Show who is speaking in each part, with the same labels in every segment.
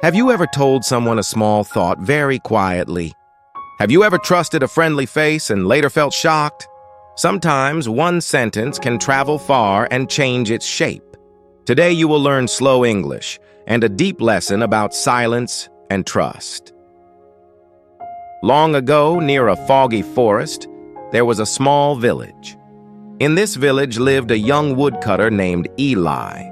Speaker 1: Have you ever told someone a small thought very quietly? Have you ever trusted a friendly face and later felt shocked? Sometimes one sentence can travel far and change its shape. Today you will learn slow English and a deep lesson about silence and trust. Long ago, near a foggy forest, there was a small village. In this village lived a young woodcutter named Eli.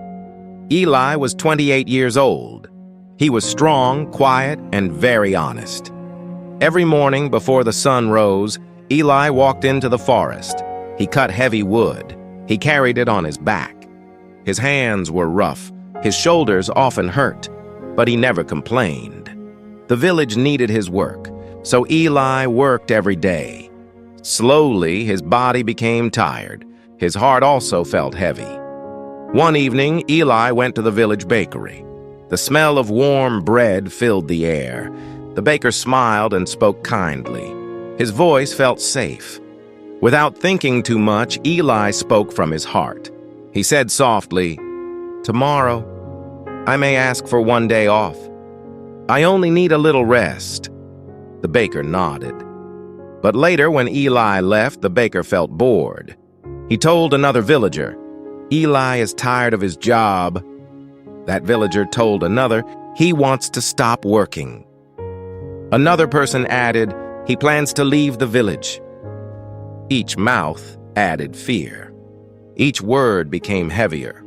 Speaker 1: Eli was 28 years old. He was strong, quiet, and very honest. Every morning before the sun rose, Eli walked into the forest. He cut heavy wood. He carried it on his back. His hands were rough. His shoulders often hurt, but he never complained. The village needed his work, so Eli worked every day. Slowly, his body became tired. His heart also felt heavy. One evening, Eli went to the village bakery. The smell of warm bread filled the air. The baker smiled and spoke kindly. His voice felt safe. Without thinking too much, Eli spoke from his heart. He said softly, "Tomorrow, I may ask for one day off. I only need a little rest." The baker nodded. But later, when Eli left, the baker felt bored. He told another villager, "Eli is tired of his job." That villager told another, "He wants to stop working." Another person added, "He plans to leave the village." Each mouth added fear. Each word became heavier.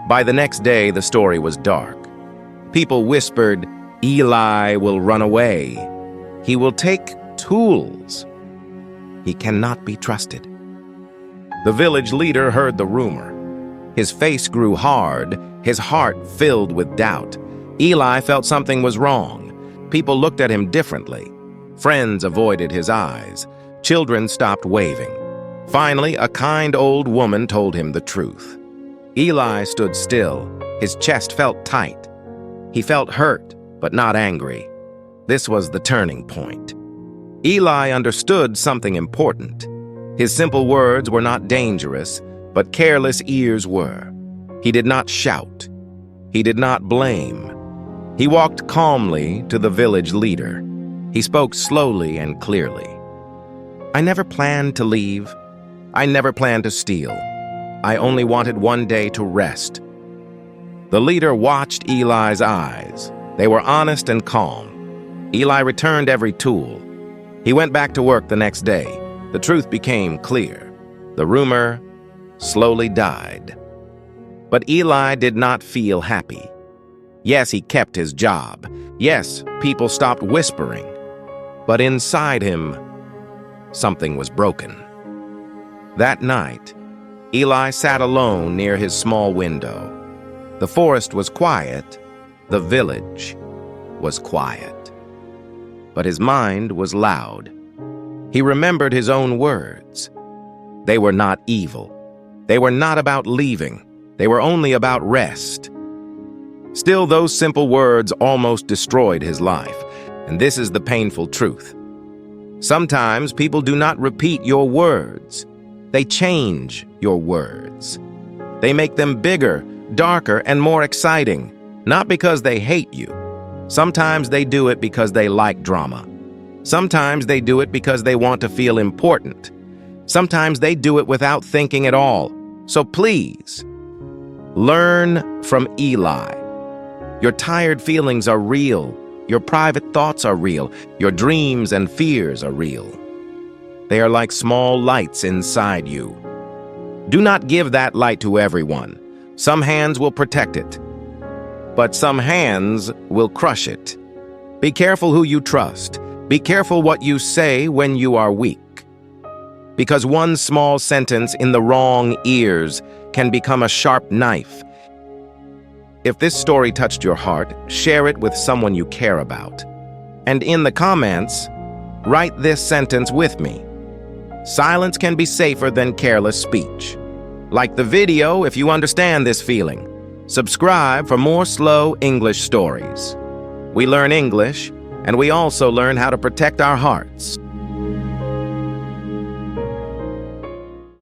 Speaker 1: By the next day, the story was dark. People whispered, "Eli will run away. He will take tools. He cannot be trusted." The village leader heard the rumor. His face grew hard, his heart filled with doubt. Eli felt something was wrong. People looked at him differently. Friends avoided his eyes. Children stopped waving. Finally, a kind old woman told him the truth. Eli stood still. His chest felt tight. He felt hurt, but not angry. This was the turning point. Eli understood something important. His simple words were not dangerous, but careless ears were. He did not shout. He did not blame. He walked calmly to the village leader. He spoke slowly and clearly. "I never planned to leave. I never planned to steal. I only wanted one day to rest." The leader watched Eli's eyes. They were honest and calm. Eli returned every tool. He went back to work the next day. The truth became clear. The rumor slowly died. But Eli did not feel happy. Yes, he kept his job. Yes, people stopped whispering. But inside him, something was broken. That night, Eli sat alone near his small window. The forest was quiet. The village was quiet. But his mind was loud. He remembered his own words. They were not evil. They were not about leaving. They were only about rest. Still, those simple words almost destroyed his life, and this is the painful truth. Sometimes people do not repeat your words. They change your words. They make them bigger, darker, and more exciting, not because they hate you. Sometimes they do it because they like drama. Sometimes they do it because they want to feel important. Sometimes they do it without thinking at all. So please, learn from Eli. Your tired feelings are real. Your private thoughts are real. Your dreams and fears are real. They are like small lights inside you. Do not give that light to everyone. Some hands will protect it, but some hands will crush it. Be careful who you trust. Be careful what you say when you are weak. Because one small sentence in the wrong ears can become a sharp knife. If this story touched your heart, share it with someone you care about. And in the comments, write this sentence with me. Silence can be safer than careless speech. Like the video if you understand this feeling. Subscribe for more slow English stories. We learn English, and we also learn how to protect our hearts.